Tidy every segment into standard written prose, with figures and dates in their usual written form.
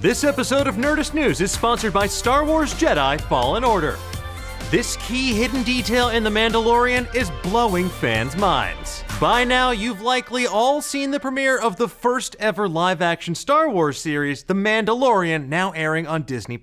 This episode of Nerdist News is sponsored by Star Wars Jedi Fallen Order. This key hidden detail in The Mandalorian is blowing fans' minds. By now, you've likely all seen the premiere of the first ever live-action Star Wars series, The Mandalorian, now airing on Disney+.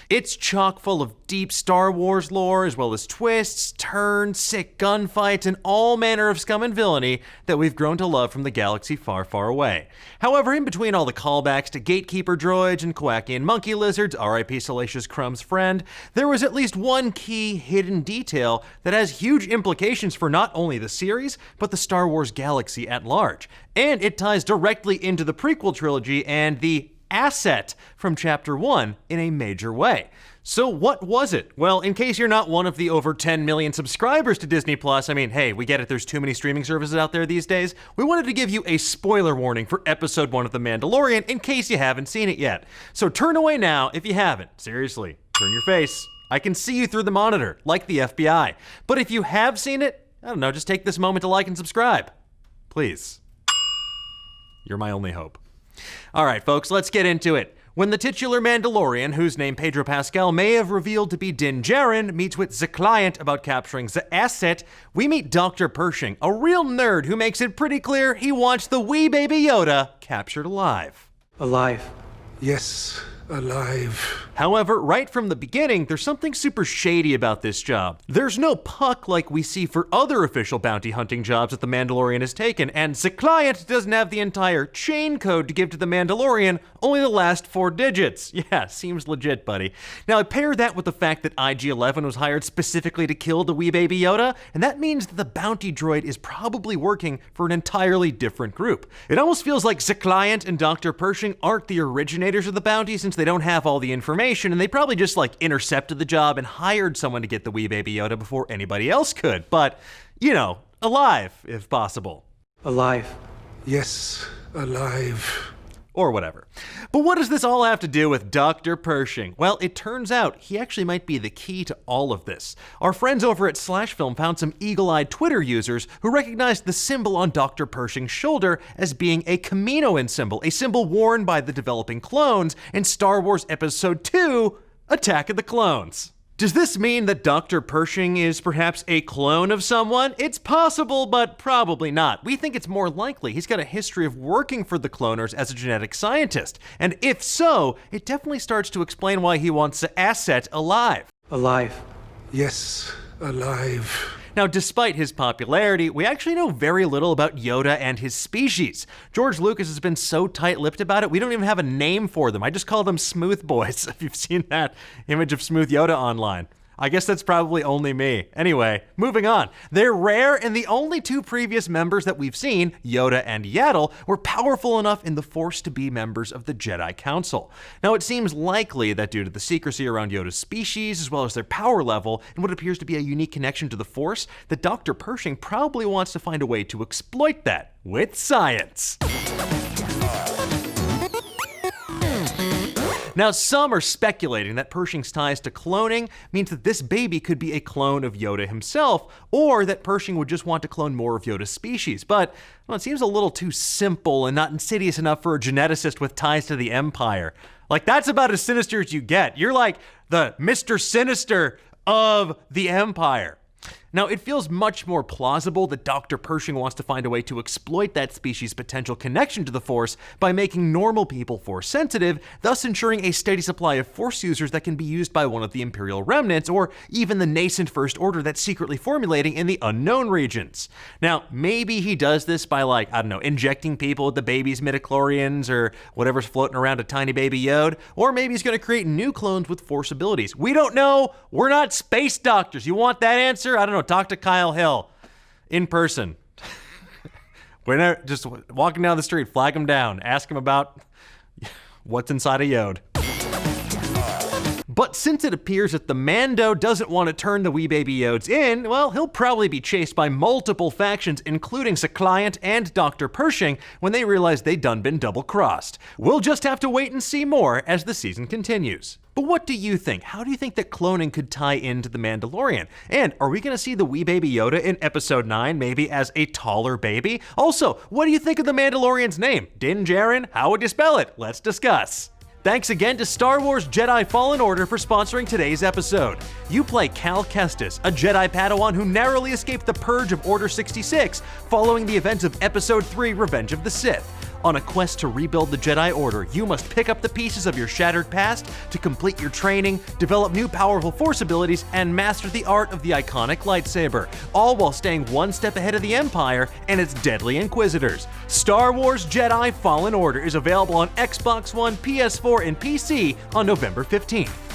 It's chock full of deep Star Wars lore, as well as twists, turns, sick gunfights, and all manner of scum and villainy that we've grown to love from the galaxy far, far away. However, in between all the callbacks to Gatekeeper droids and Kowakian monkey lizards, R.I.P. Salacious Crumb's friend, there was at least one key hidden detail that has huge implications for not only the series, but the Star Wars galaxy at large. And it ties directly into the prequel trilogy and the asset from Chapter 1 in a major way. So what was it? Well, in case you're not one of the over 10 million subscribers to Disney+, I mean, hey, we get it, there's too many streaming services out there these days. We wanted to give you a spoiler warning for Episode 1 of The Mandalorian in case you haven't seen it yet. So turn away now if you haven't. Seriously, turn your face. I can see you through the monitor, like the FBI. But if you have seen it, I don't know, just take this moment to like and subscribe. Please. You're my only hope. All right, folks, let's get into it. When the titular Mandalorian, whose name Pedro Pascal may have revealed to be Din Djarin, meets with the client about capturing the asset, we meet Dr. Pershing, a real nerd who makes it pretty clear he wants the wee baby Yoda captured alive. Alive. Yes, alive. However, right from the beginning, there's something super shady about this job. There's no puck like we see for other official bounty hunting jobs that the Mandalorian has taken, and the client doesn't have the entire chain code to give to the Mandalorian, only the last 4 digits. Yeah, seems legit, buddy. Now, pair that with the fact that IG-11 was hired specifically to kill the wee baby Yoda, and that means that the bounty droid is probably working for an entirely different group. It almost feels like the client and Dr. Pershing aren't the originators of the bounty since they don't have all the information, and they probably just intercepted the job and hired someone to get the wee baby Yoda before anybody else could. But, you know, alive, if possible. Alive. Yes, alive. Or whatever. But what does this all have to do with Dr. Pershing? Well, it turns out he actually might be the key to all of this. Our friends over at Slashfilm found some eagle-eyed Twitter users who recognized the symbol on Dr. Pershing's shoulder as being a Kaminoan symbol, a symbol worn by the developing clones in Star Wars Episode 2, Attack of the Clones. Does this mean that Dr. Pershing is perhaps a clone of someone? It's possible, but probably not. We think it's more likely he's got a history of working for the cloners as a genetic scientist. And if so, it definitely starts to explain why he wants the asset alive. Alive. Yes, alive. Now, despite his popularity, we actually know very little about Yoda and his species. George Lucas has been so tight-lipped about it, we don't even have a name for them. I just call them Smooth Boys, if you've seen that image of Smooth Yoda online. I guess that's probably only me. Anyway, moving on. They're rare, and the only 2 previous members that we've seen, Yoda and Yaddle, were powerful enough in the Force to be members of the Jedi Council. Now, it seems likely that due to the secrecy around Yoda's species, as well as their power level, and what appears to be a unique connection to the Force, that Dr. Pershing probably wants to find a way to exploit that with science. Now, some are speculating that Pershing's ties to cloning means that this baby could be a clone of Yoda himself, or that Pershing would just want to clone more of Yoda's species. But, well, it seems a little too simple and not insidious enough for a geneticist with ties to the Empire. That's about as sinister as you get. You're like the Mr. Sinister of the Empire. Now, it feels much more plausible that Dr. Pershing wants to find a way to exploit that species' potential connection to the Force by making normal people Force-sensitive, thus ensuring a steady supply of Force users that can be used by one of the Imperial remnants, or even the nascent First Order that's secretly formulating in the unknown regions. Now, maybe he does this by, injecting people with the baby's midichlorians or whatever's floating around a tiny baby Yode, or maybe he's going to create new clones with Force abilities. We don't know. We're not space doctors. You want that answer? I don't know. Talk to Kyle Hill in person. We're not just walking down the street, flag him down, ask him about what's inside a Yode. But since it appears that the Mando doesn't want to turn the wee baby Yodes in, well, he'll probably be chased by multiple factions, including the client and Dr. Pershing, when they realize they done been double-crossed. We'll just have to wait and see more as the season continues. But what do you think? How do you think that cloning could tie into The Mandalorian? And are we going to see the wee baby Yoda in Episode 9, maybe as a taller baby? Also, what do you think of The Mandalorian's name? Din Djarin? How would you spell it? Let's discuss. Thanks again to Star Wars Jedi Fallen Order for sponsoring today's episode. You play Cal Kestis, a Jedi Padawan who narrowly escaped the purge of Order 66 following the events of Episode 3 Revenge of the Sith. On a quest to rebuild the Jedi Order, you must pick up the pieces of your shattered past to complete your training, develop new powerful Force abilities, and master the art of the iconic lightsaber, all while staying one step ahead of the Empire and its deadly Inquisitors. Star Wars Jedi Fallen Order is available on Xbox One, PS4, and PC on November 15th.